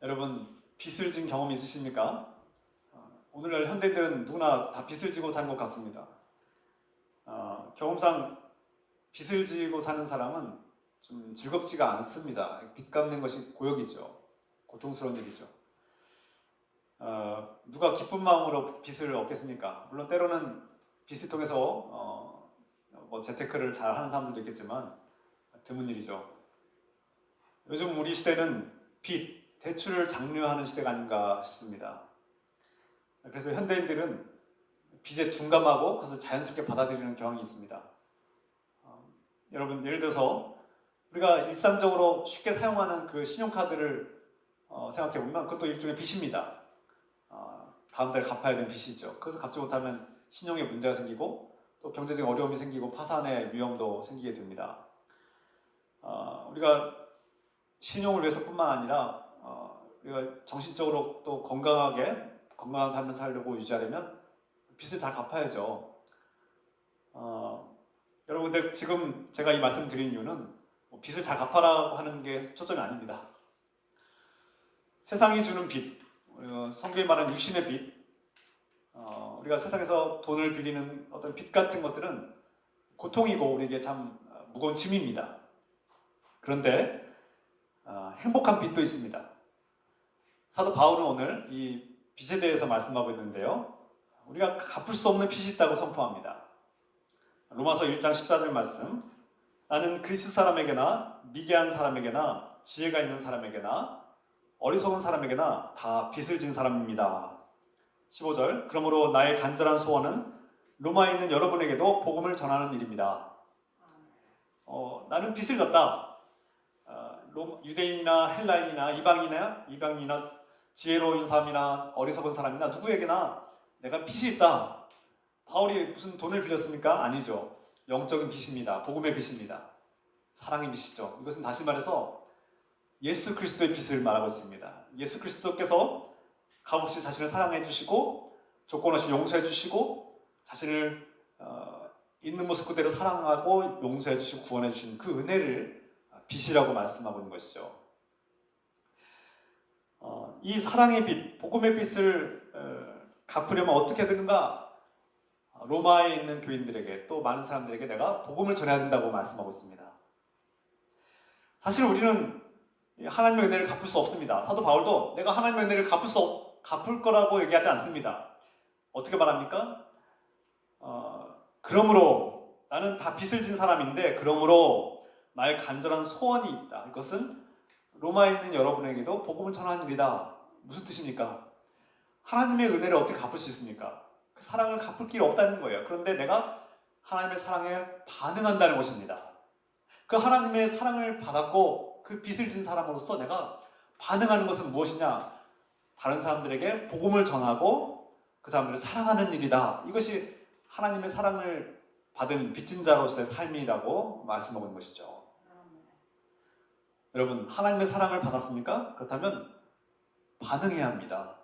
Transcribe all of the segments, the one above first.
여러분, 빚을 진 경험 있으십니까? 오늘날 현대인들은 누구나 다 빚을 지고 사는 것 같습니다. 경험상 빚을 지고 사는 사람은 좀 즐겁지가 않습니다. 빚 갚는 것이 고역이죠. 고통스러운 일이죠. 누가 기쁜 마음으로 빚을 얻겠습니까? 물론 때로는 빚을 통해서 재테크를 잘 하는 사람들도 있겠지만 드문 일이죠. 요즘 우리 시대는 빚, 대출을 장려하는 시대가 아닌가 싶습니다. 그래서 현대인들은 빚에 둔감하고 그것을 자연스럽게 받아들이는 경향이 있습니다. 여러분, 예를 들어서 우리가 일상적으로 쉽게 사용하는 그 신용카드를 생각해 보면 그것도 일종의 빚입니다. 다음 달에 갚아야 되는 빚이죠. 그래서 갚지 못하면 신용에 문제가 생기고 또 경제적인 어려움이 생기고 파산의 위험도 생기게 됩니다. 우리가 신용을 위해서뿐만 아니라 우리가 정신적으로 또 건강한 삶을 살려고 유지하려면 빚을 잘 갚아야죠. 여러분, 근데 지금 제가 이 말씀 드린 이유는 빚을 잘 갚아라고 하는 게 초점이 아닙니다. 세상이 주는 빚, 성경이 말하는 육신의 빚, 우리가 세상에서 돈을 빌리는 어떤 빚 같은 것들은 고통이고 우리에게 참 무거운 짐입니다. 그런데 행복한 빚도 있습니다. 사도 바울은 오늘 이 빚에 대해서 말씀하고 있는데요. 우리가 갚을 수 없는 빚이 있다고 선포합니다. 로마서 1장 14절 말씀, 나는 그리스 사람에게나 미개한 사람에게나 지혜가 있는 사람에게나 어리석은 사람에게나 다 빚을 진 사람입니다. 15절, 그러므로 나의 간절한 소원은 로마에 있는 여러분에게도 복음을 전하는 일입니다. 나는 빚을 졌다. 유대인이나 헬라인이나 이방인이나 지혜로운 사람이나 어리석은 사람이나 누구에게나 내가 빚이 있다. 바울이 무슨 돈을 빌렸습니까? 아니죠. 영적인 빚입니다. 복음의 빚입니다. 사랑의 빚이죠. 이것은 다시 말해서 예수 그리스도의 빚을 말하고 있습니다. 예수 그리스도께서 값없이 자신을 사랑해 주시고 조건 없이 용서해 주시고 자신을 있는 모습 그대로 사랑하고 용서해 주시고 구원해 주신 그 은혜를 빚이라고 말씀하고 있는 것이죠. 이 사랑의 빚, 복음의 빚을 갚으려면 어떻게 되는가? 로마에 있는 교인들에게 또 많은 사람들에게 내가 복음을 전해야 된다고 말씀하고 있습니다. 사실 우리는 하나님의 은혜를 갚을 수 없습니다. 사도 바울도 내가 하나님의 은혜를 갚을 거라고 얘기하지 않습니다. 어떻게 말합니까? 그러므로 나는 다 빚을 진 사람인데 그러므로 나의 간절한 소원이 있다. 이것은 로마에 있는 여러분에게도 복음을 전하는 일이다. 무슨 뜻입니까? 하나님의 은혜를 어떻게 갚을 수 있습니까? 그 사랑을 갚을 길이 없다는 거예요. 그런데 내가 하나님의 사랑에 반응한다는 것입니다. 그 하나님의 사랑을 받았고 그 빚을 진 사람으로서 내가 반응하는 것은 무엇이냐? 다른 사람들에게 복음을 전하고 그 사람들을 사랑하는 일이다. 이것이 하나님의 사랑을 받은 빚진 자로서의 삶이라고 말씀하고 있는 것이죠. 여러분, 하나님의 사랑을 받았습니까? 그렇다면 반응해야 합니다.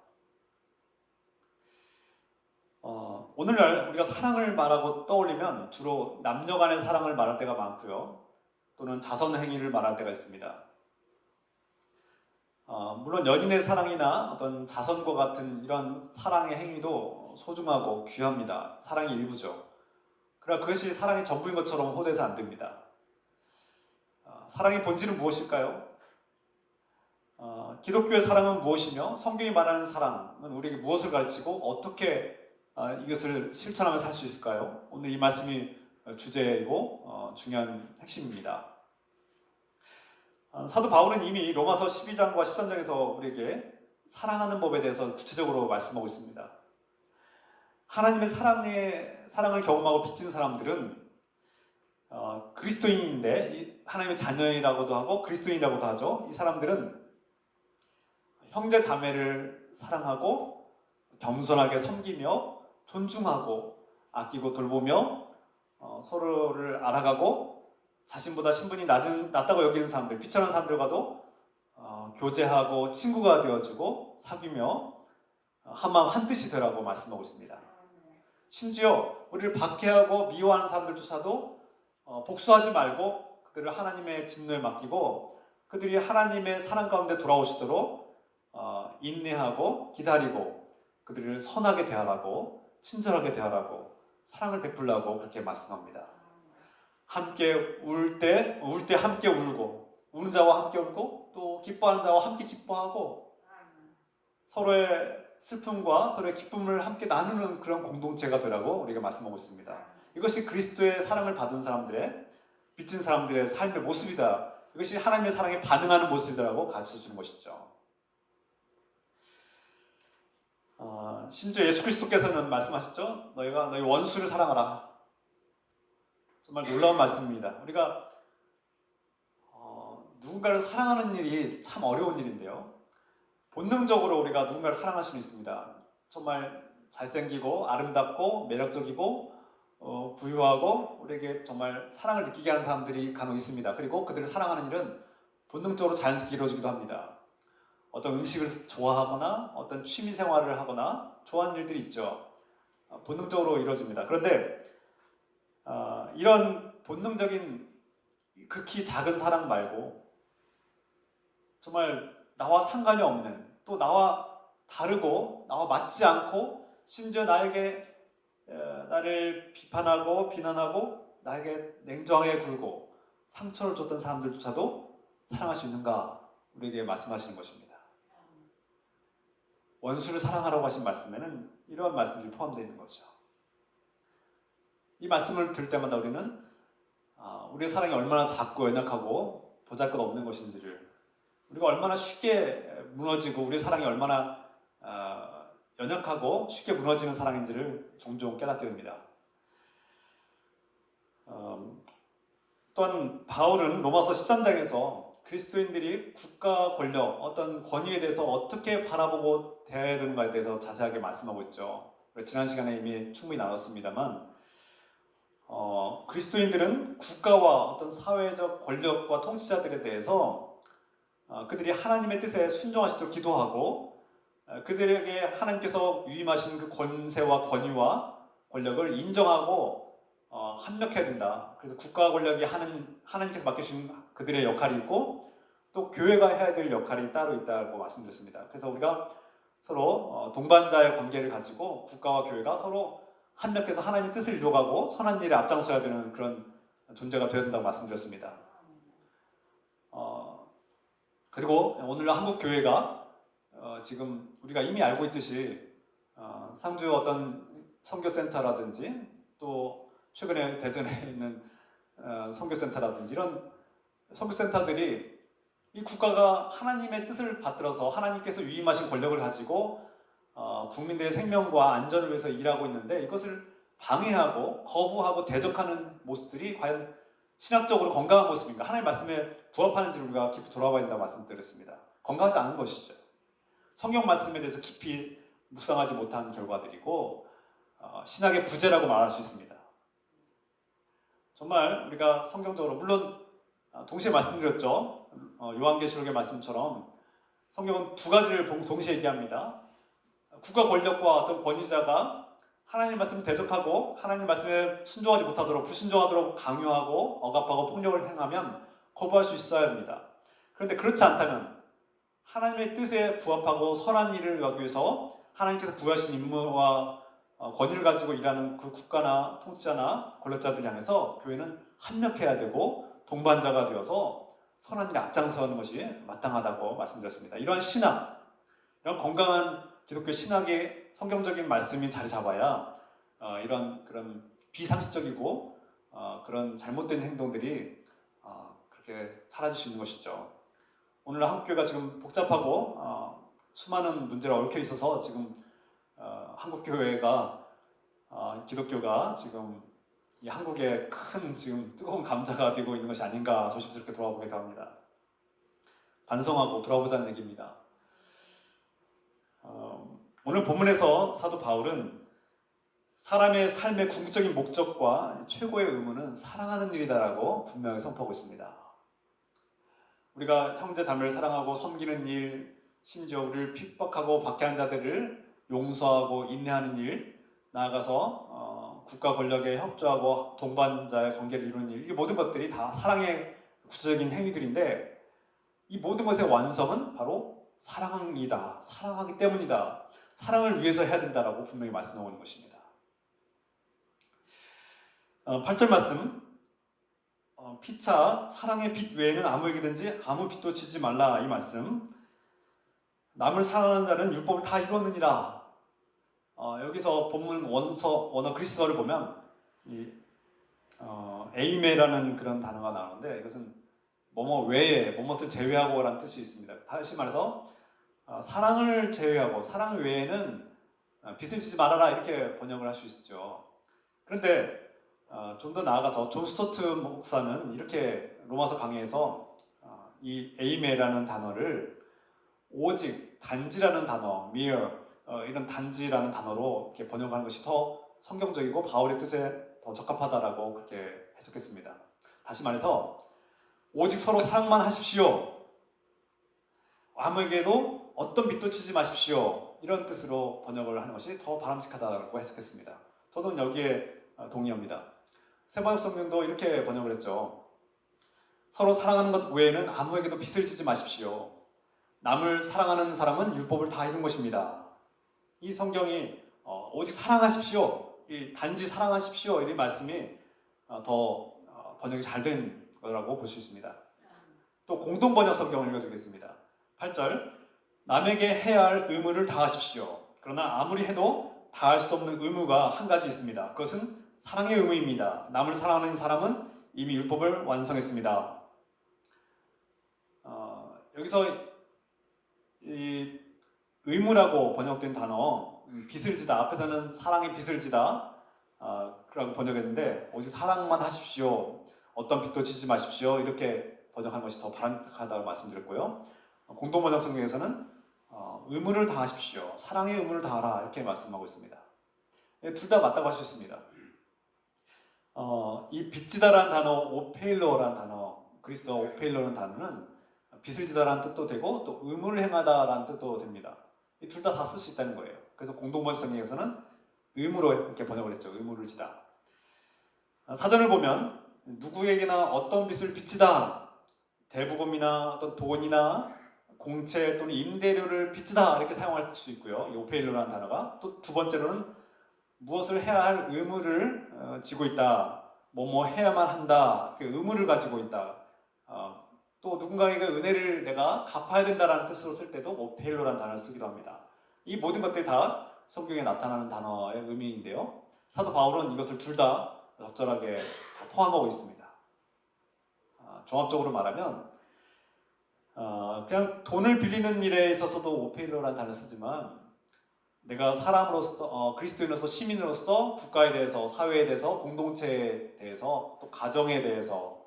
오늘날 우리가 사랑을 말하고 떠올리면 주로 남녀 간의 사랑을 말할 때가 많고요. 또는 자선 행위를 말할 때가 있습니다. 물론 연인의 사랑이나 어떤 자선과 같은 이런 사랑의 행위도 소중하고 귀합니다. 사랑의 일부죠. 그러나 그것이 사랑의 전부인 것처럼 호도해서 안 됩니다. 사랑의 본질은 무엇일까요? 기독교의 사랑은 무엇이며 성경이 말하는 사랑은 우리에게 무엇을 가르치고 어떻게 이것을 실천하며 살 수 있을까요? 오늘 이 말씀이 주제이고 중요한 핵심입니다. 사도 바울은 이미 로마서 12장과 13장에서 우리에게 사랑하는 법에 대해서 구체적으로 말씀하고 있습니다. 하나님의 사랑을 경험하고 빚진 사람들은 그리스도인인데 하나님의 자녀이라고도 하고 그리스도인이라고도 하죠. 이 사람들은 형제 자매를 사랑하고 겸손하게 섬기며 존중하고 아끼고 돌보며 서로를 알아가고 자신보다 신분이 낮다고 여기는 사람들, 비천한 사람들과도 교제하고 친구가 되어주고 사귀며 한마음 한뜻이 되라고 말씀하고 있습니다. 심지어 우리를 박해하고 미워하는 사람들조차도 복수하지 말고 그들을 하나님의 진노에 맡기고 그들이 하나님의 사랑 가운데 돌아오시도록 인내하고 기다리고 그들을 선하게 대하라고 친절하게 대하라고 사랑을 베풀라고 그렇게 말씀합니다. 함께 울 때 함께 울고 우는 자와 함께 울고 또 기뻐하는 자와 함께 기뻐하고 서로의 슬픔과 서로의 기쁨을 함께 나누는 그런 공동체가 되라고 우리가 말씀하고 있습니다. 이것이 그리스도의 사랑을 받은 사람들의 빚진 사람들의 삶의 모습이다. 이것이 하나님의 사랑에 반응하는 모습이라고 가르쳐 주는 것이죠. 심지어 예수 그리스도께서는 말씀하셨죠. 너희가 너희 원수를 사랑하라. 정말 놀라운 말씀입니다. 우리가 누군가를 사랑하는 일이 참 어려운 일인데요. 본능적으로 우리가 누군가를 사랑할 수는 있습니다. 정말 잘생기고 아름답고 매력적이고 부유하고 우리에게 정말 사랑을 느끼게 하는 사람들이 간혹 있습니다. 그리고 그들을 사랑하는 일은 본능적으로 자연스럽게 이루어지기도 합니다. 어떤 음식을 좋아하거나 어떤 취미 생활을 하거나 좋아하는 일들이 있죠. 본능적으로 이루어집니다. 그런데 이런 본능적인 극히 작은 사랑 말고 정말 나와 상관이 없는 또 나와 다르고 나와 맞지 않고 심지어 나를 비판하고 비난하고 나에게 냉정하게 굴고 상처를 줬던 사람들조차도 사랑할 수 있는가 우리에게 말씀하시는 것입니다. 원수를 사랑하라고 하신 말씀에는 이러한 말씀들이 포함되어 있는 거죠. 이 말씀을 들을 때마다 우리는 우리의 사랑이 얼마나 작고 연약하고 보잘것없는 것인지를 우리가 얼마나 쉽게 무너지고 우리의 사랑이 얼마나 연약하고 쉽게 무너지는 사랑인지를 종종 깨닫게 됩니다. 또한 바울은 로마서 13장에서 그리스도인들이 국가 권력, 어떤 권위에 대해서 어떻게 바라보고 대해야 되는가에 대해서 자세하게 말씀하고 있죠. 지난 시간에 이미 충분히 나눴습니다만 그리스도인들은 국가와 어떤 사회적 권력과 통치자들에 대해서 그들이 하나님의 뜻에 순종하시도록 기도하고 그들에게 하나님께서 위임하신 그 권세와 권위와 권력을 인정하고 합력해야 된다. 그래서 국가 권력이 하나님께서 맡겨주신 그들의 역할이 있고 또 교회가 해야 될 역할이 따로 있다고 말씀드렸습니다. 그래서 우리가 서로 동반자의 관계를 가지고 국가와 교회가 서로 합력해서 하나님의 뜻을 이루어가고 선한 일에 앞장서야 되는 그런 존재가 되어야 된다고 말씀드렸습니다. 그리고 오늘 한국 교회가 지금 우리가 이미 알고 있듯이 상주 어떤 선교센터라든지 또 최근에 대전에 있는 선교센터라든지 이런 선교센터들이 이 국가가 하나님의 뜻을 받들어서 하나님께서 위임하신 권력을 가지고 국민들의 생명과 안전을 위해서 일하고 있는데 이것을 방해하고 거부하고 대적하는 모습들이 과연 신학적으로 건강한 모습인가? 하나님의 말씀에 부합하는지를 우리가 깊이 돌아봐야 된다고 말씀드렸습니다. 건강하지 않은 것이죠. 성경 말씀에 대해서 깊이 묵상하지 못한 결과들이고 신학의 부재라고 말할 수 있습니다. 정말 우리가 성경적으로 물론 동시에 말씀드렸죠. 요한계시록의 말씀처럼 성경은 두 가지를 동시에 얘기합니다. 국가 권력과 어떤 권위자가 하나님 말씀을 대적하고 하나님 말씀에 순종하지 못하도록 불순종하도록 강요하고 억압하고 폭력을 행하면 거부할 수 있어야 합니다. 그런데 그렇지 않다면 하나님의 뜻에 부합하고 선한 일을 하기 위해서 하나님께서 부여하신 임무와 권위를 가지고 일하는 그 국가나 통치자나 권력자들 향해서 교회는 합력해야 되고 동반자가 되어서 선한 일에 앞장서는 것이 마땅하다고 말씀드렸습니다. 이러한 신학, 이런 건강한 기독교 신학의 성경적인 말씀이 자리 잡아야 이런 그런 비상식적이고 그런 잘못된 행동들이 그렇게 사라질 수 있는 것이죠. 오늘 한국교회가 지금 복잡하고 수많은 문제가 얽혀 있어서 지금 한국교회가 기독교가 지금 이 한국에 큰 지금 뜨거운 감자가 되고 있는 것이 아닌가 조심스럽게 돌아보기도 합니다. 반성하고 돌아보자는 얘기입니다. 오늘 본문에서 사도 바울은 사람의 삶의 궁극적인 목적과 최고의 의무는 사랑하는 일이다라고 분명히 선포하고 있습니다. 우리가 형제 자매를 사랑하고 섬기는 일, 심지어 우리를 핍박하고 박해한 자들을 용서하고 인내하는 일, 나아가서 국가 권력에 협조하고 동반자의 관계를 이루는 일, 이 모든 것들이 다 사랑의 구체적인 행위들인데 이 모든 것의 완성은 바로 사랑이다. 사랑하기 때문이다. 사랑을 위해서 해야 된다라고 분명히 말씀하고 있는 것입니다. 8절 말씀, 피차 사랑의 빚 외에는 아무에게든지 아무 빚도 지지 말라. 이 말씀, 남을 사랑하는 자는 율법을 다 이루었느니라. 여기서 본문 원어 그리스어를 보면 에이메라는 그런 단어가 나오는데, 이것은 뭐뭐 외에, 뭐뭇을 제외하고 라는 뜻이 있습니다. 다시 말해서 사랑을 제외하고 사랑 외에는 빚을 지지 말아라, 이렇게 번역을 할 수 있죠. 그런데 좀 더 나아가서 존 스토트 목사는 이렇게 로마서 강해에서 이 에이메라는 단어를 오직, 단지라는 단어, mere, 이런 단지라는 단어로 이렇게 번역하는 것이 더 성경적이고 바울의 뜻에 더 적합하다라고 그렇게 해석했습니다. 다시 말해서 오직 서로 사랑만 하십시오. 아무에게도 어떤 빚도 지지 마십시오. 이런 뜻으로 번역을 하는 것이 더 바람직하다고 해석했습니다. 저는 여기에 동의합니다. 세번역 성경도 이렇게 번역을 했죠. 서로 사랑하는 것 외에는 아무에게도 빚을 지지 마십시오. 남을 사랑하는 사람은 율법을 다 이룬 것입니다. 이 성경이 오직 사랑하십시오, 이 단지 사랑하십시오, 이 말씀이 더 번역이 잘 된 거라고 볼 수 있습니다. 또 공동 번역 성경을 읽어드리겠습니다. 8절, 남에게 해야 할 의무를 다하십시오. 그러나 아무리 해도 다할 수 없는 의무가 한 가지 있습니다. 그것은 사랑의 의무입니다. 남을 사랑하는 사람은 이미 율법을 완성했습니다. 여기서 이 의무라고 번역된 단어, 빚을 지다, 앞에서는 사랑의 빚을 지다 라고 번역했는데, 오직 사랑만 하십시오, 어떤 빚도 지지 마십시오, 이렇게 번역한 것이 더 바람직하다고 말씀드렸고요. 공동 번역 성경에서는 의무를 다하십시오, 사랑의 의무를 다하라, 이렇게 말씀하고 있습니다. 둘 다 맞다고 할 수 있습니다. 이 빚지다라는 단어, 오페일러라는 단어, 그리스어 오페일러라는 단어는 빚을 지다라는 뜻도 되고 또 의무를 행하다라는 뜻도 됩니다. 이 둘 다 쓸 수 있다는 거예요. 그래서 공동번역 성경에서는 의무로 이렇게 번역을 했죠. 의무를 지다. 사전을 보면 누구에게나 어떤 빚을 빚지다, 대부금이나 어떤 돈이나 공채 또는 임대료를 빚지다, 이렇게 사용할 수 있고요. 이 오페일러라는 단어가. 또 두 번째로는 무엇을 해야 할 의무를 지고 있다, 뭐뭐 해야만 한다, 그 의무를 가지고 있다, 또 누군가에게 은혜를 내가 갚아야 된다라는 뜻으로 쓸 때도 오페일러라는 단어를 쓰기도 합니다. 이 모든 것들이 다 성경에 나타나는 단어의 의미인데요, 사도 바울은 이것을 둘 다 적절하게 다 포함하고 있습니다. 종합적으로 말하면 그냥 돈을 빌리는 일에 있어서도 오페일러라는 단어를 쓰지만, 내가 사람으로서, 그리스도인으로서, 시민으로서 국가에 대해서, 사회에 대해서, 공동체에 대해서, 또 가정에 대해서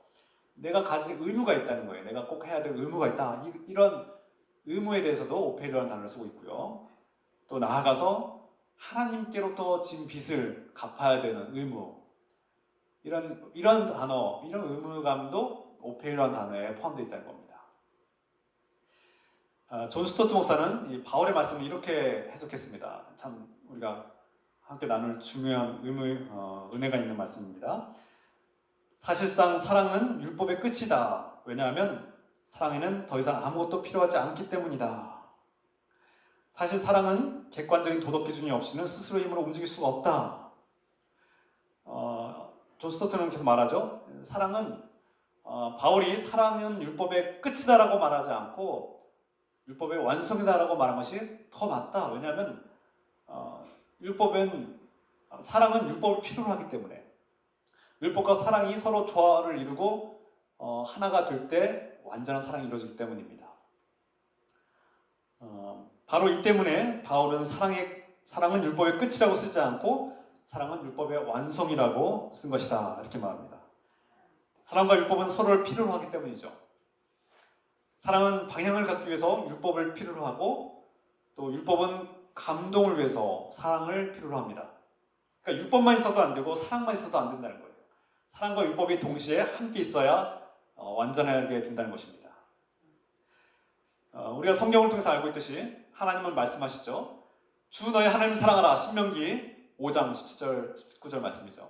내가 가진 의무가 있다는 거예요. 내가 꼭 해야 될 의무가 있다, 이런 의무에 대해서도 오페일러라는 단어를 쓰고 있고요. 또 나아가서 하나님께로부터 진 빚을 갚아야 되는 의무, 이런 단어, 이런 의무감도 오페일러라는 단어에 포함되어 있다는 겁니다. 존 스토트 목사는 이 바울의 말씀을 이렇게 해석했습니다. 참 우리가 함께 나눌 중요한 은혜가 있는 말씀입니다. 사실상 사랑은 율법의 끝이다. 왜냐하면 사랑에는 더 이상 아무것도 필요하지 않기 때문이다. 사실 사랑은 객관적인 도덕 기준이 없이는 스스로의 힘으로 움직일 수가 없다. 존 스토트는 계속 말하죠. 바울이 사랑은 율법의 끝이다라고 말하지 않고 율법의 완성이다라고 말한 것이 더 맞다. 왜냐하면 사랑은 율법을 필요로 하기 때문에, 율법과 사랑이 서로 조화를 이루고 하나가 될 때 완전한 사랑이 이루어지기 때문입니다. 바로 이 때문에 바울은 사랑은 율법의 끝이라고 쓰지 않고 사랑은 율법의 완성이라고 쓴 것이다, 이렇게 말합니다. 사랑과 율법은 서로를 필요로 하기 때문이죠. 사랑은 방향을 갖기 위해서 율법을 필요로 하고, 또 율법은 감동을 위해서 사랑을 필요로 합니다. 그러니까 율법만 있어도 안 되고 사랑만 있어도 안 된다는 거예요. 사랑과 율법이 동시에 함께 있어야 완전하게 된다는 것입니다. 우리가 성경을 통해서 알고 있듯이 하나님은 말씀하시죠. 주 너희 하나님을 사랑하라. 신명기 5장 17절 19절 말씀이죠.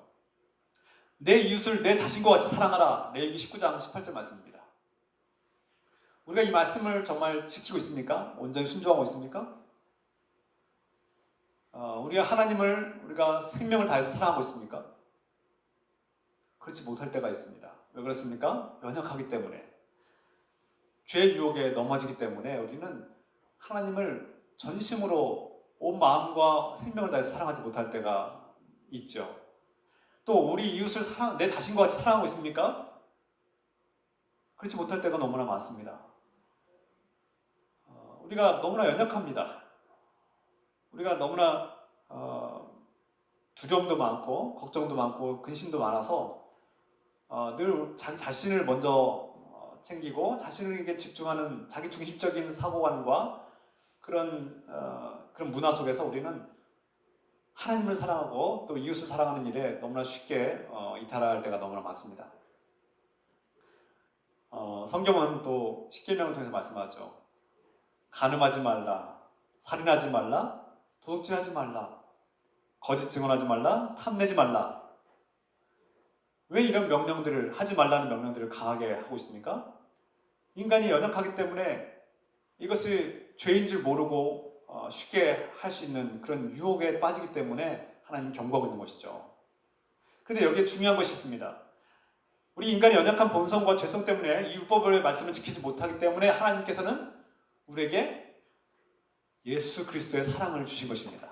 내 이웃을 내 자신과 같이 사랑하라. 레위기 19장 18절 말씀입니다. 우리가 이 말씀을 정말 지키고 있습니까? 온전히 순종하고 있습니까? 우리가 하나님을 우리가 생명을 다해서 사랑하고 있습니까? 그렇지 못할 때가 있습니다. 왜 그렇습니까? 연약하기 때문에, 죄의 유혹에 넘어지기 때문에 우리는 하나님을 전심으로 온 마음과 생명을 다해서 사랑하지 못할 때가 있죠. 또 우리 이웃을 내 자신과 같이 사랑하고 있습니까? 그렇지 못할 때가 너무나 많습니다. 우리가 너무나 연약합니다. 우리가 너무나 두려움도 많고 걱정도 많고 근심도 많아서 늘 자기 자신을 먼저 챙기고 자신에게 집중하는 자기 중심적인 사고관과 그런 문화 속에서 우리는 하나님을 사랑하고 또 이웃을 사랑하는 일에 너무나 쉽게 이탈할 때가 너무나 많습니다. 성경은 또 십계명을 통해서 말씀하죠. 간음하지 말라, 살인하지 말라, 도둑질하지 말라, 거짓 증언하지 말라, 탐내지 말라. 왜 이런 명령들을, 하지 말라는 명령들을 강하게 하고 있습니까? 인간이 연약하기 때문에 이것을 죄인 줄 모르고 쉽게 할 수 있는 그런 유혹에 빠지기 때문에 하나님 경고하고 있는 것이죠. 근데 여기에 중요한 것이 있습니다. 우리 인간의 연약한 본성과 죄성 때문에 이 율법의 말씀을 지키지 못하기 때문에 하나님께서는 우리에게 예수 그리스도의 사랑을 주신 것입니다.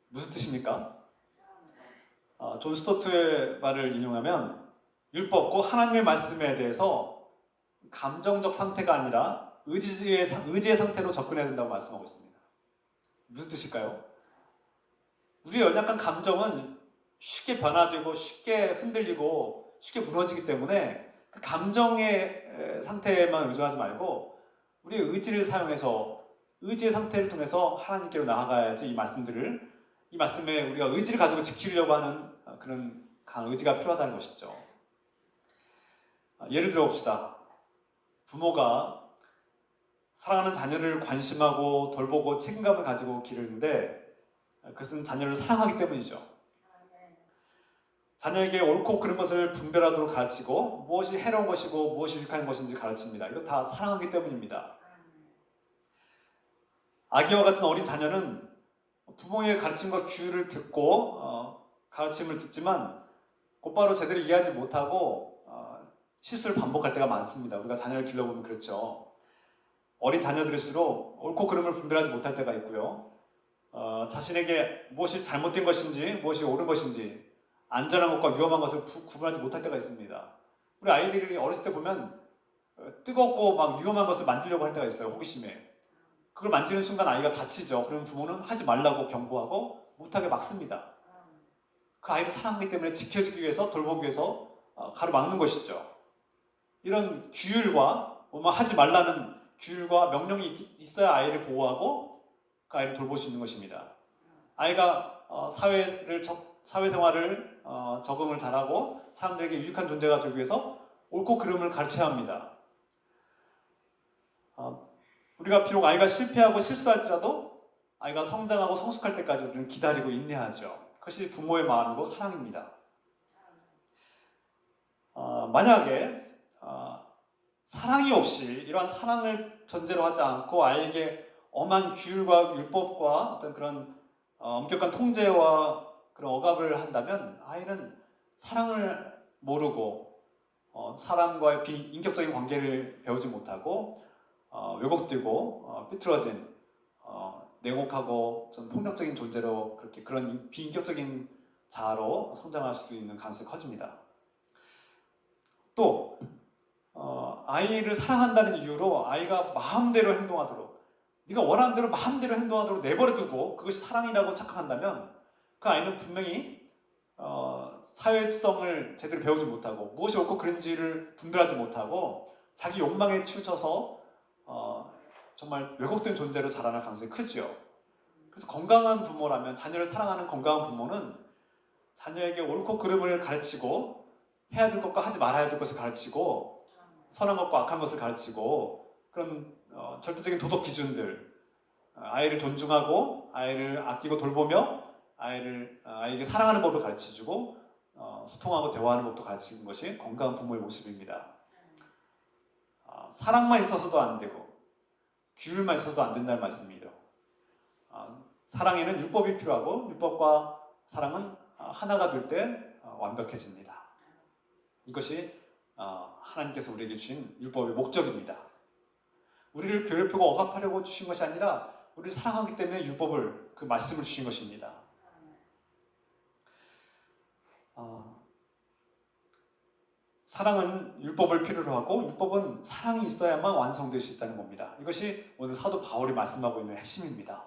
무슨 뜻입니까? 존 스토트의 말을 인용하면 율법과 하나님의 말씀에 대해서 감정적 상태가 아니라 의지의 상태로 접근해야 된다고 말씀하고 있습니다. 무슨 뜻일까요? 우리의 연약한 감정은 쉽게 변화되고 쉽게 흔들리고 쉽게 무너지기 때문에 그 감정의 상태에만 의존하지 말고 우리의 의지를 사용해서 의지의 상태를 통해서 하나님께로 나아가야지 이 말씀에 우리가 의지를 가지고 지키려고 하는 그런 강한 의지가 필요하다는 것이죠. 예를 들어 봅시다. 부모가 사랑하는 자녀를 관심하고 돌보고 책임감을 가지고 기르는데 그것은 자녀를 사랑하기 때문이죠. 자녀에게 옳고 그른 것을 분별하도록 가르치고 무엇이 해로운 것이고 무엇이 유익한 것인지 가르칩니다. 이거 다 사랑하기 때문입니다. 아기와 같은 어린 자녀는 부모의 가르침과 규율을 듣고 가르침을 듣지만 곧바로 제대로 이해하지 못하고 실수를 반복할 때가 많습니다. 우리가 자녀를 길러보면 그렇죠. 어린 자녀들일수록 옳고 그름을 분별하지 못할 때가 있고요. 자신에게 무엇이 잘못된 것인지 무엇이 옳은 것인지 안전한 것과 위험한 것을 구분하지 못할 때가 있습니다. 우리 아이들이 어렸을 때 보면 뜨겁고 막 위험한 것을 만지려고 할 때가 있어요. 호기심에. 그걸 만지는 순간 아이가 다치죠. 그러면 부모는 하지 말라고 경고하고 못하게 막습니다. 그 아이를 사랑하기 때문에 지켜주기 위해서 돌보기 위해서 가로막는 것이죠. 이런 규율과 하지 말라는 규율과 명령이 있어야 아이를 보호하고 그 아이를 돌볼 수 있는 것입니다. 아이가 사회생활을 적응을 잘하고 사람들에게 유익한 존재가 되기 위해서 옳고 그름을 가르쳐야 합니다. 우리가 비록 아이가 실패하고 실수할지라도 아이가 성장하고 성숙할 때까지 우리는 기다리고 인내하죠. 그것이 부모의 마음이고 사랑입니다. 만약에 사랑이 없이 이러한 사랑을 전제로 하지 않고 아이에게 엄한 규율과 율법과 어떤 그런 엄격한 통제와 그런 억압을 한다면 아이는 사랑을 모르고 사람과의 비인격적인 관계를 배우지 못하고 왜곡되고 삐뚤어진 냉혹하고 좀 폭력적인 존재로 그런 비인격적인 자아로 성장할 수도 있는 가능성이 커집니다. 또 아이를 사랑한다는 이유로 아이가 마음대로 행동하도록 네가 원하는 대로 마음대로 행동하도록 내버려두고 그것이 사랑이라고 착각한다면 그 아이는 분명히 사회성을 제대로 배우지 못하고 무엇이 옳고 그른지를 분별하지 못하고 자기 욕망에 치우쳐서 정말 왜곡된 존재로 자라날 가능성이 크죠. 그래서 건강한 부모라면 자녀를 사랑하는 건강한 부모는 자녀에게 옳고 그름을 가르치고 해야 될 것과 하지 말아야 될 것을 가르치고 선한 것과 악한 것을 가르치고 그런 절대적인 도덕 기준들 아이를 존중하고 아이를 아끼고 돌보며 아이에게 사랑하는 법을 가르쳐주고 소통하고 대화하는 법도 가르치는 것이 건강한 부모의 모습입니다. 사랑만 있어서도 안 되고 규율만 있어서도 안 된다는 말씀이죠. 사랑에는 율법이 필요하고 율법과 사랑은 하나가 될 때 완벽해집니다. 이것이 하나님께서 우리에게 주신 율법의 목적입니다. 우리를 괴롭히고 억압하려고 주신 것이 아니라 우리를 사랑하기 때문에 율법을, 그 말씀을 주신 것입니다. 사랑은 율법을 필요로 하고 율법은 사랑이 있어야만 완성될 수 있다는 겁니다. 이것이 오늘 사도 바울이 말씀하고 있는 핵심입니다.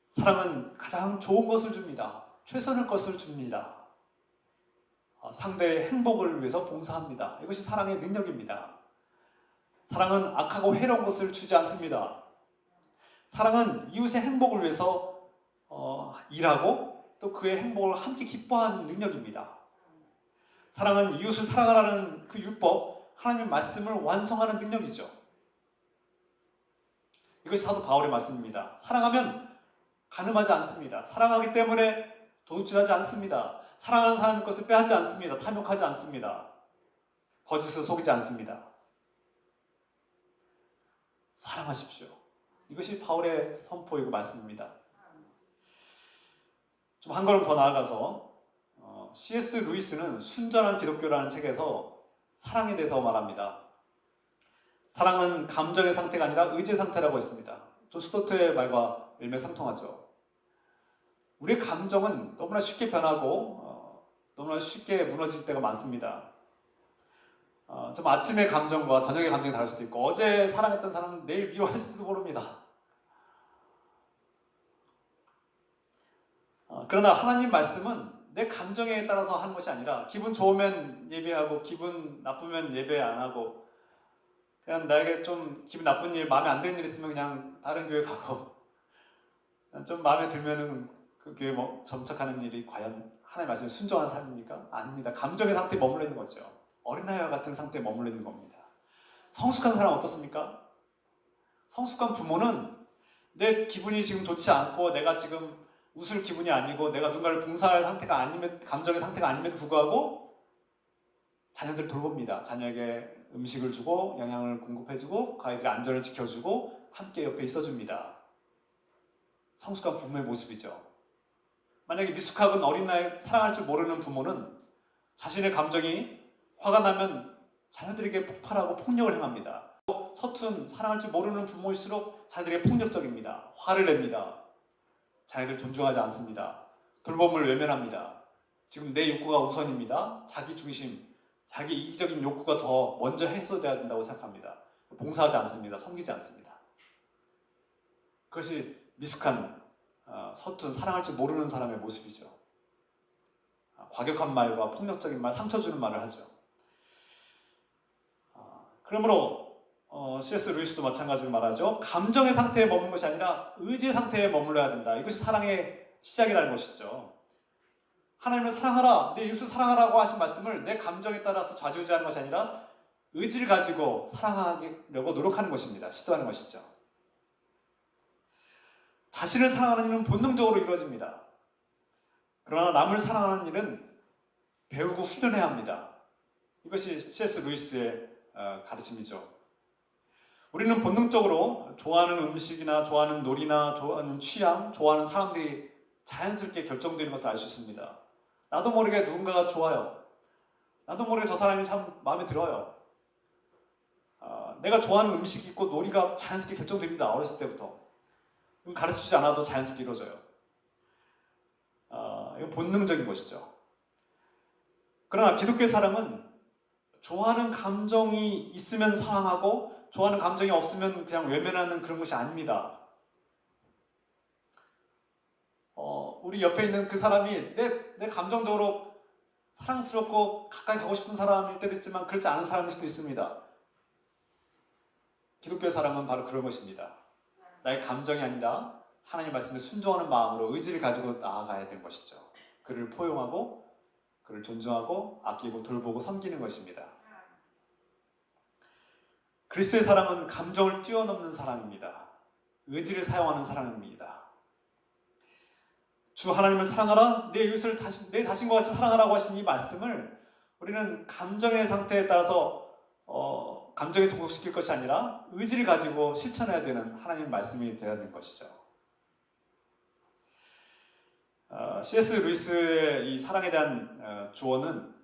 사랑은 가장 좋은 것을 줍니다. 최선의 것을 줍니다. 상대의 행복을 위해서 봉사합니다. 이것이 사랑의 능력입니다. 사랑은 악하고 해로운 것을 주지 않습니다. 사랑은 이웃의 행복을 위해서 일하고 또 그의 행복을 함께 기뻐하는 능력입니다. 사랑은 이웃을 사랑하라는 그 율법, 하나님의 말씀을 완성하는 능력이죠. 이것이 사도 바울의 말씀입니다. 사랑하면 가늠하지 않습니다. 사랑하기 때문에 도둑질하지 않습니다. 사랑하는 사람의 것을 빼앗지 않습니다. 탐욕하지 않습니다. 거짓을 속이지 않습니다. 사랑하십시오. 이것이 바울의 선포이고 말씀입니다. 좀 한 걸음 더 나아가서 C.S. 루이스는 순전한 기독교라는 책에서 사랑에 대해서 말합니다. 사랑은 감정의 상태가 아니라 의지의 상태라고 했습니다. 존 스토트의 말과 일맥상통하죠. 우리의 감정은 너무나 쉽게 변하고 너무나 쉽게 무너질 때가 많습니다. 좀 아침의 감정과 저녁의 감정이 다를 수도 있고 어제 사랑했던 사람은 내일 미워할지도 모릅니다. 그러나 하나님 말씀은 내 감정에 따라서 하는 것이 아니라 기분 좋으면 예배하고 기분 나쁘면 예배 안 하고 그냥 나에게 좀 기분 나쁜 일, 마음에 안 드는 일 있으면 그냥 다른 교회 가고 좀 마음에 들면은 그 교회 점착하는 일이 과연 하나님 말씀에 순종하는 삶입니까? 아닙니다. 감정의 상태에 머물러 있는 거죠. 어린아이와 같은 상태에 머물러 있는 겁니다. 성숙한 사람 어떻습니까? 성숙한 부모는 내 기분이 지금 좋지 않고 내가 지금 웃을 기분이 아니고 내가 누군가를 봉사할 상태가 아니면 감정의 상태가 아님에도 불구하고 자녀들을 돌봅니다. 자녀에게 음식을 주고 영양을 공급해주고 그 아이들의 안전을 지켜주고 함께 옆에 있어줍니다. 성숙한 부모의 모습이죠. 만약에 미숙하건 어린아이 사랑할 줄 모르는 부모는 자신의 감정이 화가 나면 자녀들에게 폭발하고 폭력을 행합니다. 서툰 사랑할 줄 모르는 부모일수록 자녀들에게 폭력적입니다. 화를 냅니다. 자기를 존중하지 않습니다. 돌봄을 외면합니다. 지금 내 욕구가 우선입니다. 자기 중심, 자기 이기적인 욕구가 더 먼저 해소돼야 된다고 생각합니다. 봉사하지 않습니다. 섬기지 않습니다. 그것이 미숙한, 서툰, 사랑할 줄 모르는 사람의 모습이죠. 과격한 말과 폭력적인 말, 상처 주는 말을 하죠. 그러므로 C.S. 루이스도 마찬가지로 말하죠. 감정의 상태에 머무는 것이 아니라 의지의 상태에 머물러야 된다. 이것이 사랑의 시작이라는 것이죠. 하나님을 사랑하라, 내 이웃을 사랑하라고 하신 말씀을 내 감정에 따라서 좌지우지하는 것이 아니라 의지를 가지고 사랑하려고 노력하는 것입니다. 시도하는 것이죠. 자신을 사랑하는 일은 본능적으로 이루어집니다. 그러나 남을 사랑하는 일은 배우고 훈련해야 합니다. 이것이 C.S. 루이스의 가르침이죠. 우리는 본능적으로 좋아하는 음식이나 좋아하는 놀이나 좋아하는 취향, 좋아하는 사람들이 자연스럽게 결정되는 것을 알 수 있습니다. 나도 모르게 누군가가 좋아요. 나도 모르게 저 사람이 참 마음에 들어요. 내가 좋아하는 음식이 있고 놀이가 자연스럽게 결정됩니다. 어렸을 때부터. 가르쳐주지 않아도 자연스럽게 이루어져요. 이건 본능적인 것이죠. 그러나 기독교의 사랑은 좋아하는 감정이 있으면 사랑하고 좋아하는 감정이 없으면 그냥 외면하는 그런 것이 아닙니다. 우리 옆에 있는 그 사람이 내 감정적으로 사랑스럽고 가까이 가고 싶은 사람일 때도 있지만 그렇지 않은 사람일 수도 있습니다. 기독교의 사랑은 바로 그런 것입니다. 나의 감정이 아니라 하나님 말씀에 순종하는 마음으로 의지를 가지고 나아가야 되는 것이죠. 그를 포용하고 그를 존중하고 아끼고 돌보고 섬기는 것입니다. 그리스도의 사랑은 감정을 뛰어넘는 사랑입니다. 의지를 사용하는 사랑입니다. 주 하나님을 사랑하라, 내 이웃을 내 자신과 같이 사랑하라고 하신 이 말씀을 우리는 감정의 상태에 따라서 감정에 통곡시킬 것이 아니라 의지를 가지고 실천해야 되는 하나님의 말씀이 되어야 되는 것이죠. C.S. 루이스의 이 사랑에 대한 조언은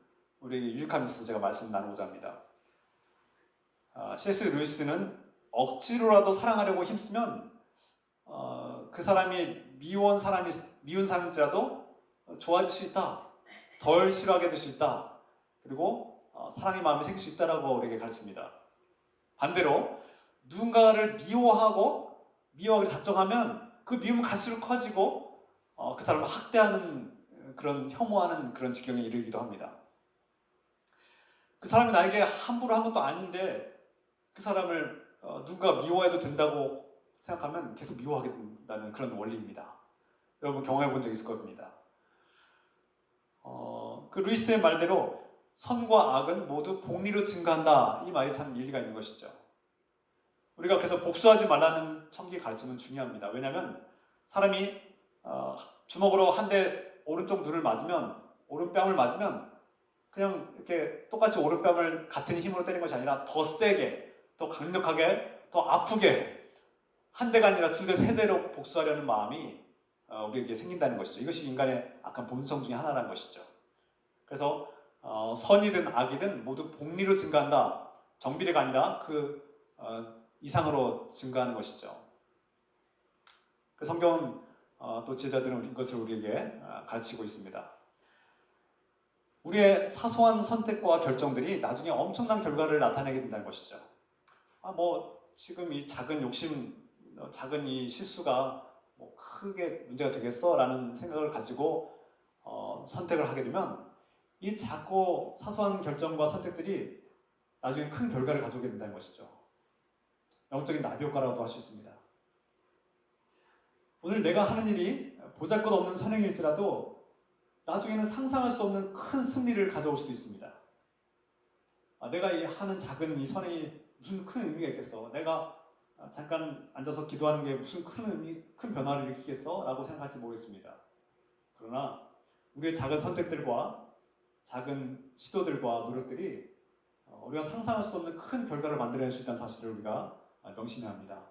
우리에게 유익하면서 제가 말씀 나누고자 합니다. C.S. 루이스는 억지로라도 사랑하려고 힘쓰면 그 사람이 미운 사람일지라도 좋아질 수 있다. 덜 싫어하게 될 수 있다. 그리고 사랑의 마음이 생길 수 있다라고 우리에게 가르칩니다. 반대로 누군가를 미워하기 작정하면 그 미움은 갈수록 커지고 그 사람을 학대하는 그런 혐오하는 그런 지경에 이르기도 합니다. 그 사람이 나에게 함부로 한 것도 아닌데 그 사람을 누군가 미워해도 된다고 생각하면 계속 미워하게 된다는 그런 원리입니다. 여러분 경험해 본 적 있을 겁니다. 그 루이스의 말대로 선과 악은 모두 복리로 증가한다. 이 말이 참 일리가 있는 것이죠. 우리가 그래서 복수하지 말라는 청기 가르침은 중요합니다. 왜냐하면 사람이 주먹으로 한 대 오른쪽 눈을 맞으면 오른뺨을 맞으면 그냥 이렇게 똑같이 오른뺨을 같은 힘으로 때리는 것이 아니라 더 세게, 더 강력하게, 더 아프게 한 대가 아니라 두 대, 세 대로 복수하려는 마음이 우리에게 생긴다는 것이죠. 이것이 인간의 악한 본성 중에 하나라는 것이죠. 그래서 선이든 악이든 모두 복리로 증가한다. 정비례가 아니라 그 이상으로 증가하는 것이죠. 그 성경은 또 제자들은 이것을 우리에게 가르치고 있습니다. 우리의 사소한 선택과 결정들이 나중에 엄청난 결과를 나타내게 된다는 것이죠. 지금 이 작은 욕심, 작은 이 실수가 크게 문제가 되겠어? 라는 생각을 가지고 선택을 하게 되면 이 작고 사소한 결정과 선택들이 나중에 큰 결과를 가져오게 된다는 것이죠. 영적인 나비 효과라고도 할 수 있습니다. 오늘 내가 하는 일이 보잘것없는 선행일지라도 나중에는 상상할 수 없는 큰 승리를 가져올 수도 있습니다. 내가 하는 작은 이 선행이 무슨 큰 의미가 있겠어? 내가 잠깐 앉아서 기도하는 게 무슨 큰 변화를 일으키겠어? 라고 생각할지 모르겠습니다. 그러나 우리의 작은 선택들과 작은 시도들과 노력들이 우리가 상상할 수 없는 큰 결과를 만들어낼 수 있다는 사실을 우리가 명심해야 합니다.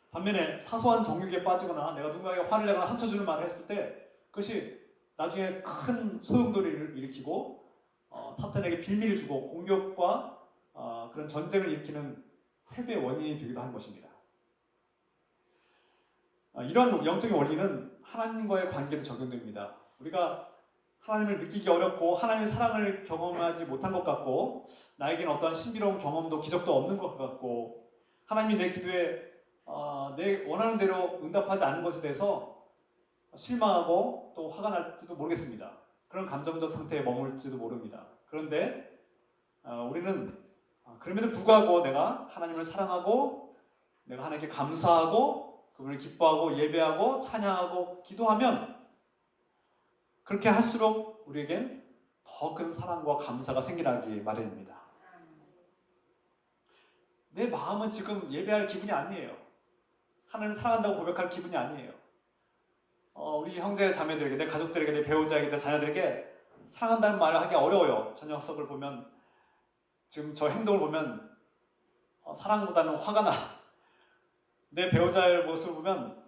반면에 사소한 정욕에 빠지거나 내가 누군가에게 화를 내거나 상처 주는 말을 했을 때 그것이 나중에 큰 소용돌이를 일으키고 사탄에게 빌미를 주고 공격과 그런 전쟁을 일으키는 패배의 원인이 되기도 하는 것입니다. 이러한 영적인 원리는 하나님과의 관계도 적용됩니다. 우리가 하나님을 느끼기 어렵고 하나님의 사랑을 경험하지 못한 것 같고 나에게는 어떠한 신비로운 경험도 기적도 없는 것 같고 하나님이 내 기도에 내 원하는 대로 응답하지 않은 것에 대해서 실망하고 또 화가 날지도 모르겠습니다. 그런 감정적 상태에 머물지도 모릅니다. 그런데 우리는 그럼에도 불구하고 내가 하나님을 사랑하고 내가 하나님께 감사하고 그분을 기뻐하고 예배하고 찬양하고 기도하면 그렇게 할수록 우리에겐 더 큰 사랑과 감사가 생기기 마련입니다. 내 마음은 지금 예배할 기분이 아니에요. 하나님을 사랑한다고 고백할 기분이 아니에요. 우리 형제 자매들에게, 내 가족들에게, 내 배우자에게, 내 자녀들에게 사랑한다는 말을 하기 어려워요. 저 녀석을 보면, 지금 저 행동을 보면 사랑보다는 화가 나. 내 배우자의 모습을 보면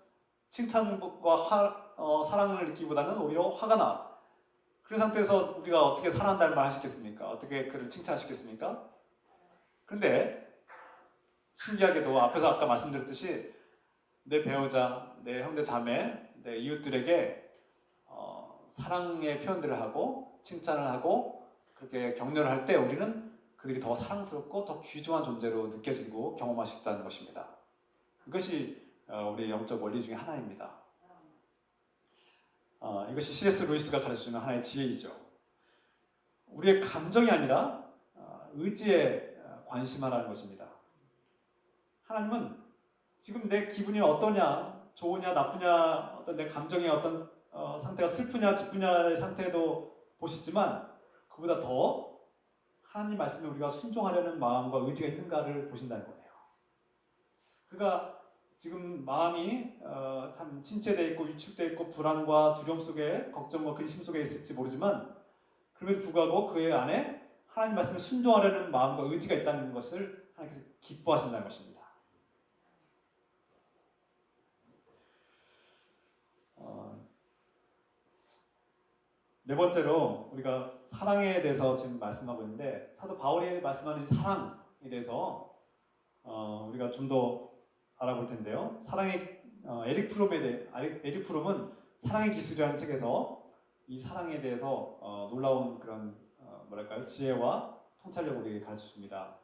칭찬과 사랑을 느끼기보다는 오히려 화가 나. 그런 상태에서 우리가 어떻게 사랑한다는 말을 하시겠습니까? 어떻게 그를 칭찬하시겠습니까? 그런데 신기하게도 앞에서 아까 말씀드렸듯이 내 배우자, 내 형제 자매, 내 이웃들에게 사랑의 표현들을 하고 칭찬을 하고 그렇게 격려를 할 때 우리는 그들이 더 사랑스럽고 더 귀중한 존재로 느껴지고 경험할 수 있다는 것입니다. 이것이 우리의 영적 원리 중에 하나입니다. 이것이 C.S. 루이스가 가르쳐주는 하나의 지혜이죠. 우리의 감정이 아니라 의지에 관심하라는 것입니다. 하나님은 지금 내 기분이 어떠냐, 좋으냐, 나쁘냐, 어떤 내 감정의 어떤 상태가 슬프냐, 기쁘냐의 상태도 보시지만 그보다 더 하나님 말씀에 우리가 순종하려는 마음과 의지가 있는가를 보신다는 거예요. 그가 지금 마음이 참 침체되어 있고 위축되어 있고 불안과 두려움 속에 걱정과 근심 속에 있을지 모르지만 그럼에도 불구하고 그의 안에 하나님 말씀에 순종하려는 마음과 의지가 있다는 것을 하나님께서 기뻐하신다는 것입니다. 네 번째로 우리가 사랑에 대해서 지금 말씀하고 있는데 사도 바울이 말씀하는 사랑에 대해서 우리가 좀 더 알아볼 텐데요. 에릭 프롬은 사랑의 기술이라는 책에서 이 사랑에 대해서 놀라운 그런 지혜와 통찰력을 우리에게 가르쳐 줍니다.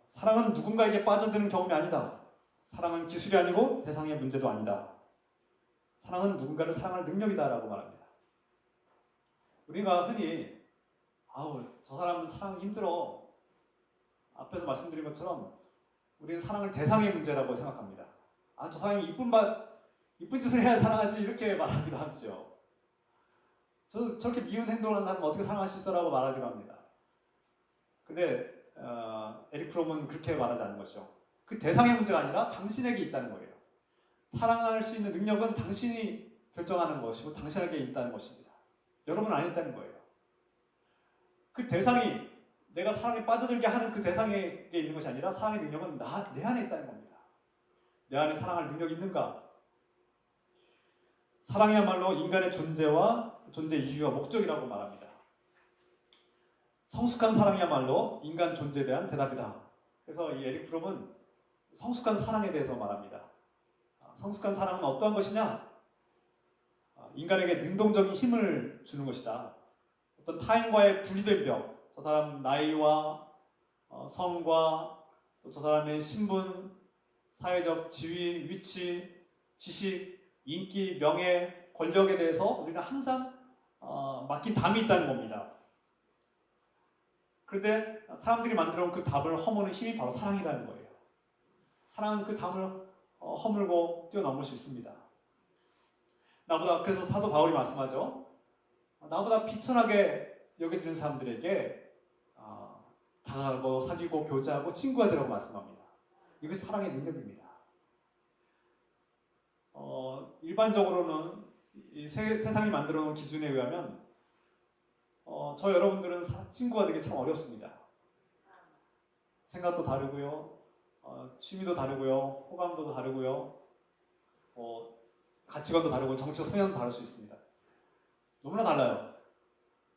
사랑은 누군가에게 빠져드는 경험이 아니다. 사랑은 기술이 아니고 대상의 문제도 아니다. 사랑은 누군가를 사랑할 능력이다라고 말합니다. 우리가 흔히 저 사람은 사랑이 힘들어. 앞에서 말씀드린 것처럼 우리는 사랑을 대상의 문제라고 생각합니다. 저 사람이 이쁜 짓을 해야 사랑하지 이렇게 말하기도 하죠. 저렇게 미운 행동을 하는 사람은 어떻게 사랑할 수 있어라고 말하기도 합니다. 근데 에릭 프롬은 그렇게 말하지 않는 것이죠. 그 대상의 문제가 아니라 당신에게 있다는 거예요. 사랑할 수 있는 능력은 당신이 결정하는 것이고 당신에게 있다는 것입니다. 여러분은 안 있다는 거예요. 그 대상이 내가 사랑에 빠져들게 하는 그 대상에게 있는 것이 아니라 사랑의 능력은 내 안에 있다는 겁니다. 내 안에 사랑할 능력이 있는가? 사랑이야말로 인간의 존재 이유와 목적이라고 말합니다. 성숙한 사랑이야말로 인간 존재에 대한 대답이다. 그래서 이 에릭 프롬은 성숙한 사랑에 대해서 말합니다. 성숙한 사랑은 어떠한 것이냐? 인간에게 능동적인 힘을 주는 것이다. 어떤 타인과의 분리된 벽, 저 사람 나이와 성과, 또 저 사람의 신분, 사회적 지위, 위치, 지식, 인기, 명예, 권력에 대해서 우리는 항상 맡긴 담이 있다는 겁니다. 그런데 사람들이 만들어 온 그 답을 허무는 힘이 바로 사랑이라는 거예요. 사랑은 그 담을 허물고 뛰어넘을 수 있습니다. 그래서 사도 바울이 말씀하죠. 나보다 비천하게 여겨지는 사람들에게 다가가고 사귀고 교제하고 친구가 되라고 말씀합니다. 이것이 사랑의 능력입니다. 일반적으로는 이 세상이 만들어 놓은 기준에 의하면 저 여러분들은 친구가 되기 참 어렵습니다. 생각도 다르고요, 취미도 다르고요, 호감도 다르고요, 가치관도 다르고 정치적 성향도 다를 수 있습니다. 너무나 달라요.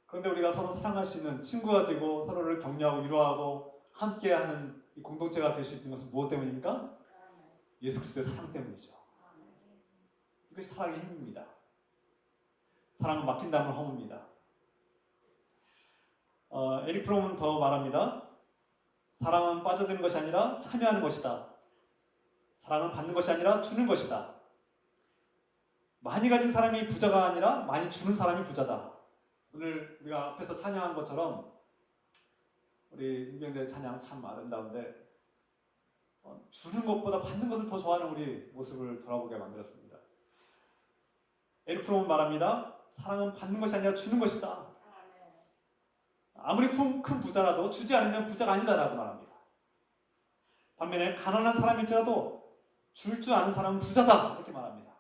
그런데 우리가 서로 사랑할 수 있는 친구가 되고 서로를 격려하고 위로하고 함께하는 이 공동체가 될 수 있는 것은 무엇 때문입니까? 예수 그리스도의 사랑 때문이죠. 이것이 사랑의 힘입니다. 사랑은 막힌 담을 허뭅니다. 에릭 프롬은 더 말합니다. 사랑은 빠져드는 것이 아니라 참여하는 것이다. 사랑은 받는 것이 아니라 주는 것이다. 많이 가진 사람이 부자가 아니라 많이 주는 사람이 부자다. 오늘 우리가 앞에서 찬양한 것처럼 우리 임경재의 찬양 참 아름다운데 주는 것보다 받는 것을 더 좋아하는 우리 모습을 돌아보게 만들었습니다. 에릭 프롬은 말합니다. 사랑은 받는 것이 아니라 주는 것이다. 아무리 큰 부자라도 주지 않으면 부자가 아니다라고 말합니다. 반면에 가난한 사람일지라도 줄 줄 아는 사람은 부자다 이렇게 말합니다.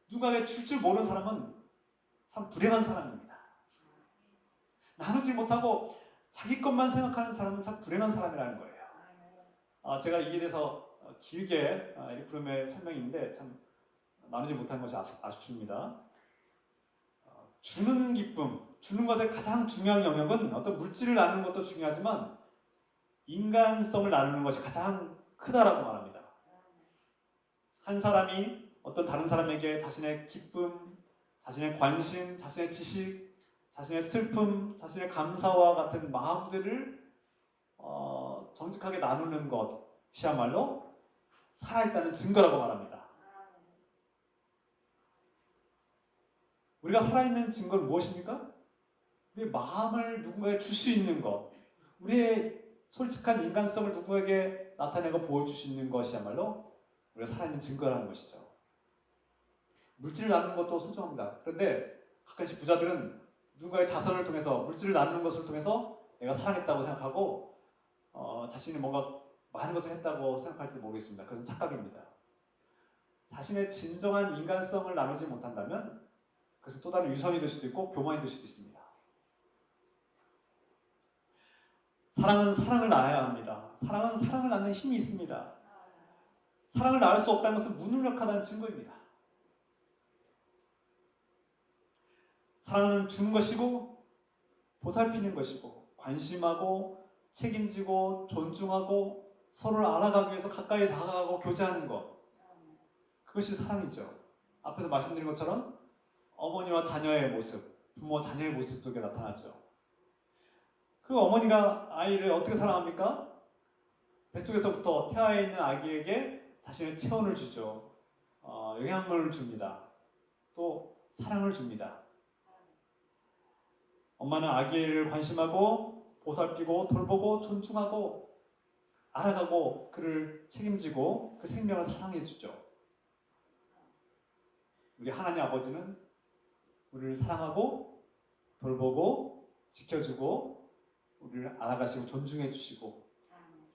누군가에게 줄 줄 모르는 사람은 참 불행한 사람입니다. 나누지 못하고 자기 것만 생각하는 사람은 참 불행한 사람이라는 거예요. 제가 이에 대해서 길게 에릭 프롬의 설명이 있는데 참 나누지 못한 것이 아쉽습니다. 주는 기쁨, 주는 것의 가장 중요한 영역은 어떤 물질을 나누는 것도 중요하지만 인간성을 나누는 것이 가장 크다라고 말합니다. 한 사람이 어떤 다른 사람에게 자신의 기쁨, 자신의 관심, 자신의 지식, 자신의 슬픔, 자신의 감사와 같은 마음들을 정직하게 나누는 것이야말로 살아있다는 증거라고 말합니다. 우리가 살아있는 증거는 무엇입니까? 우리의 마음을 누군가에게 줄 수 있는 것, 우리의 솔직한 인간성을 누구에게 나타내고 보여줄 수 있는 것이야말로 우리가 살아있는 증거라는 것이죠. 물질을 나누는 것도 순종합니다. 그런데 가끔씩 부자들은 누군가의 자선을 통해서 물질을 나누는 것을 통해서 내가 사랑했다고 생각하고 자신이 뭔가 많은 것을 했다고 생각할지 모르겠습니다. 그것은 착각입니다. 자신의 진정한 인간성을 나누지 못한다면 그것은 또 다른 유선이 될 수도 있고 교만이 될 수도 있습니다. 사랑은 사랑을 낳아야 합니다. 사랑은 사랑을 낳는 힘이 있습니다. 사랑을 낳을 수 없다는 것은 무능력하다는 증거입니다. 사랑은 주는 것이고 보살피는 것이고 관심하고 책임지고 존중하고 서로를 알아가기 위해서 가까이 다가가고 교제하는 것, 그것이 사랑이죠. 앞에서 말씀드린 것처럼 어머니와 자녀의 모습, 부모 자녀의 모습 속에 나타나죠. 그 어머니가 아이를 어떻게 사랑합니까? 뱃속에서부터 태아에 있는 아기에게 자신의 체온을 주죠. 영양분을 줍니다. 또 사랑을 줍니다. 엄마는 아기를 관심하고 보살피고 돌보고 존중하고 알아가고 그를 책임지고 그 생명을 사랑해 주죠. 우리 하나님 아버지는 우리를 사랑하고 돌보고 지켜주고 우리를 알아가시고 존중해 주시고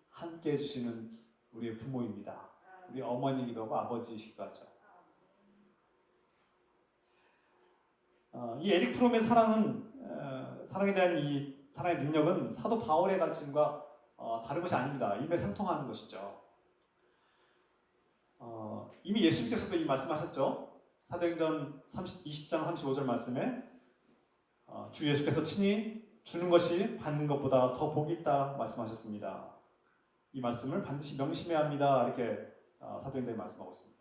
함께 해주시는 우리의 부모입니다. 우리 어머니이기도 하고 아버지이시기도 하죠. 이 에릭 프롬의 사랑에 대한 이 사랑의 능력은 사도 바울의 가르침과 다른 것이 아닙니다. 일맥상통하는 것이죠. 이미 예수님께서도 이 말씀하셨죠. 사도행전 20장 35절 말씀에 주 예수께서 친히 주는 것이 받는 것보다 더 복이 있다 말씀하셨습니다. 이 말씀을 반드시 명심해야 합니다. 이렇게 사도행전에 말씀하고 있습니다.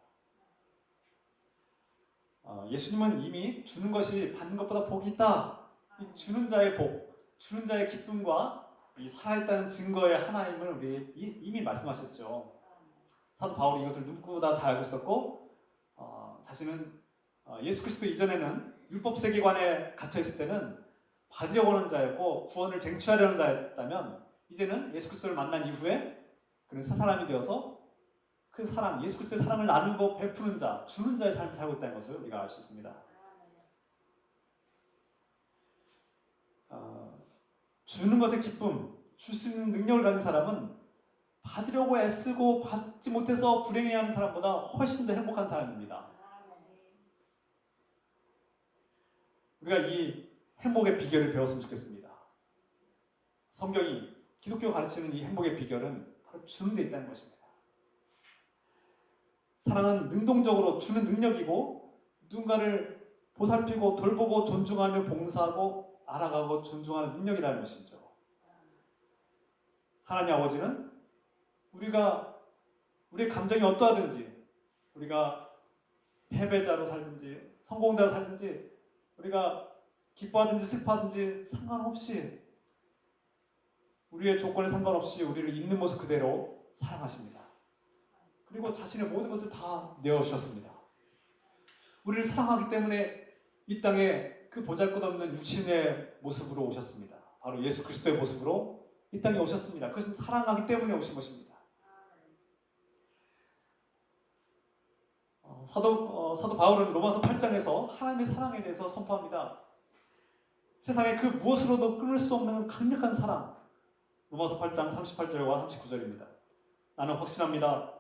예수님은 이미 주는 것이 받는 것보다 복이 있다. 이 주는 자의 복, 주는 자의 기쁨과 이 살아있다는 증거의 하나임을 우리 이미 말씀하셨죠. 사도 바울이 이것을 누구보다 잘 알고 있었고 자신은 예수 그리스도 이전에는 율법 세계관에 갇혀 있을 때는 받으려고 하는 자였고 구원을 쟁취하려는 자였다면 이제는 예수 그리스도를 만난 이후에 그는 새 사람이 되어서 그 사랑, 예수 그리스도의 사랑을 나누고 베푸는 자, 주는 자의 삶을 살고 있다는 것을 우리가 알 수 있습니다. 주는 것의 기쁨, 줄 수 있는 능력을 가진 사람은 받으려고 애쓰고 받지 못해서 불행해하는 사람보다 훨씬 더 행복한 사람입니다. 우리가 이 행복의 비결을 배웠으면 좋겠습니다. 성경이 기독교가 가르치는 이 행복의 비결은 바로 주는 데 있다는 것입니다. 사랑은 능동적으로 주는 능력이고 누군가를 보살피고 돌보고 존중하며 봉사하고 알아가고 존중하는 능력이라는 것이죠. 하나님 아버지는 우리의 감정이 어떠하든지 우리가 패배자로 살든지 성공자로 살든지 우리가 기뻐하든지 슬퍼하든지 상관없이 우리의 조건에 상관없이 우리를 있는 모습 그대로 사랑하십니다. 그리고 자신의 모든 것을 다 내어주셨습니다. 우리를 사랑하기 때문에 이 땅에 그 보잘것없는 육신의 모습으로 오셨습니다. 바로 예수 그리스도의 모습으로 이 땅에 오셨습니다. 그것은 사랑하기 때문에 오신 것입니다. 사도 바울은 로마서 8장에서 하나님의 사랑에 대해서 선포합니다. 세상에 그 무엇으로도 끊을 수 없는 강력한 사랑. 로마서 8장 38절과 39절입니다. 나는 확신합니다.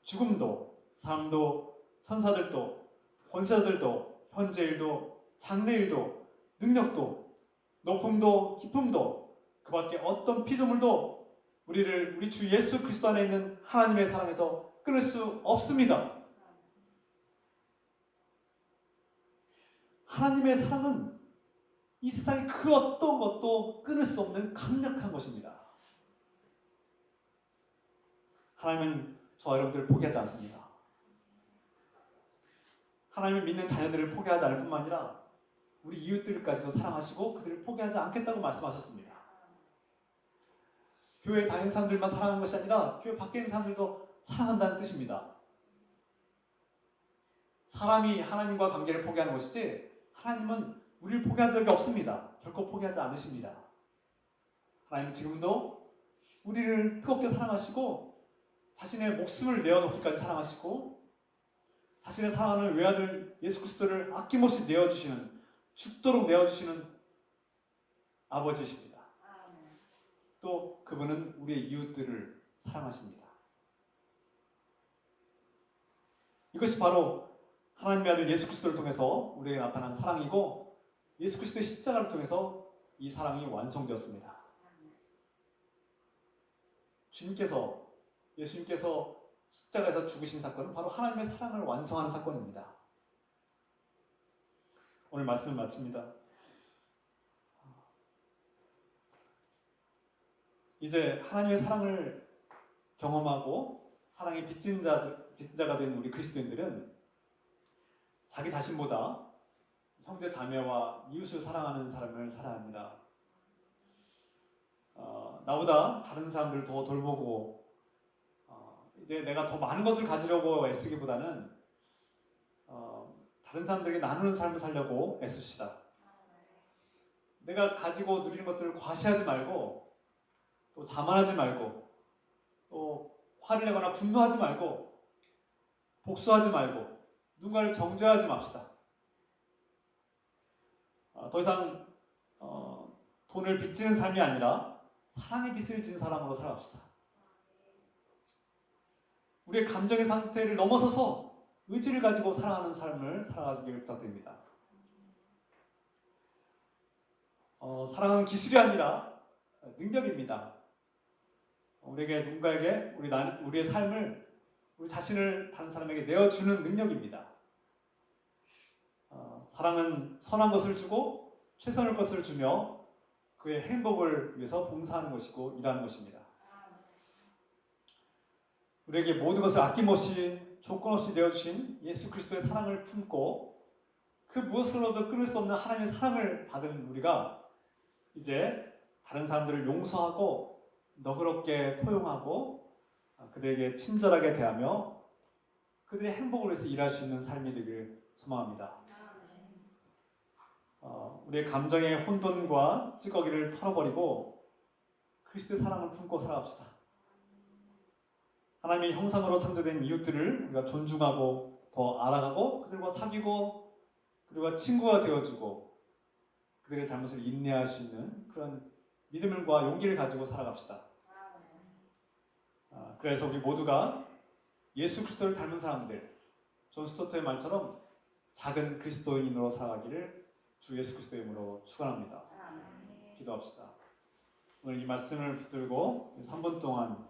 죽음도 삶도 천사들도 권세자들도 현재일도 장래일도 능력도 높음도 깊음도 그 밖에 어떤 피조물도 우리 주 예수 그리스도 안에 있는 하나님의 사랑에서 끊을 수 없습니다. 하나님의 사랑은 이 세상의 그 어떤 것도 끊을 수 없는 강력한 것입니다. 하나님은 저와 여러분들을 포기하지 않습니다. 하나님을 믿는 자녀들을 포기하지 않을 뿐만 아니라 우리 이웃들까지도 사랑하시고 그들을 포기하지 않겠다고 말씀하셨습니다. 교회 다니는 사람들만 사랑하는 것이 아니라 교회 밖에 있는 사람들도 사랑한다는 뜻입니다. 사람이 하나님과 관계를 포기하는 것이지 하나님은 우리를 포기한 적이 없습니다. 결코 포기하지 않으십니다. 하나님은 지금도 우리를 뜨겁게 사랑하시고 자신의 목숨을 내어놓기까지 사랑하시고 자신의 사랑하는 외아들 예수 그리스도를 아낌없이 내어주시는 죽도록 내어주시는 아버지십니다. 또 그분은 우리의 이웃들을 사랑하십니다. 이것이 바로 하나님의 아들 예수 그리스도를 통해서 우리에게 나타난 사랑이고 예수 그리스도의 십자가를 통해서 이 사랑이 완성되었습니다. 예수님께서 십자가에서 죽으신 사건은 바로 하나님의 사랑을 완성하는 사건입니다. 오늘 말씀을 마칩니다. 이제 하나님의 사랑을 경험하고 사랑의 빚진 자가 된 우리 그리스도인들은 자기 자신보다 형제 자매와 이웃을 사랑하는 삶을 살아야 합니다. 나보다 다른 사람들 더 돌보고 이제 내가 더 많은 것을 가지려고 애쓰기보다는 다른 사람들에게 나누는 삶을 살려고 애씁시다. 내가 가지고 누리는 것들을 과시하지 말고 또 자만하지 말고 또 화를 내거나 분노하지 말고 복수하지 말고 누군가를 정죄하지 맙시다. 더 이상 돈을 빚지는 삶이 아니라 사랑의 빚을 진 사람으로 살아갑시다. 우리의 감정의 상태를 넘어서서 의지를 가지고 사랑하는 삶을 살아가기를 부탁드립니다. 사랑은 기술이 아니라 능력입니다. 우리에게 누군가에게 우리의 삶을 우리 자신을 다른 사람에게 내어주는 능력입니다. 사랑은 선한 것을 주고 최선의 것을 주며 그의 행복을 위해서 봉사하는 것이고 일하는 것입니다. 우리에게 모든 것을 아낌없이 조건 없이 내어주신 예수 그리스도의 사랑을 품고 그 무엇으로도 끊을 수 없는 하나님의 사랑을 받은 우리가 이제 다른 사람들을 용서하고 너그럽게 포용하고 그들에게 친절하게 대하며 그들의 행복을 위해서 일할 수 있는 삶이 되기를 소망합니다. 우리의 감정의 혼돈과 찌꺼기를 털어버리고 그리스도의 사랑을 품고 살아갑시다. 하나님의 형상으로 창조된 이웃들을 우리가 존중하고 더 알아가고 그들과 사귀고 그들과 친구가 되어주고 그들의 잘못을 인내할 수 있는 그런 믿음과 용기를 가지고 살아갑시다. 그래서 우리 모두가 예수 그리스도를 닮은 사람들, 존 스토트의 말처럼 작은 그리스도인으로 살아가기를 주 예수 그리스도의 이름으로 축원합니다. 기도합시다. 오늘 이 말씀을 붙들고 3분 동안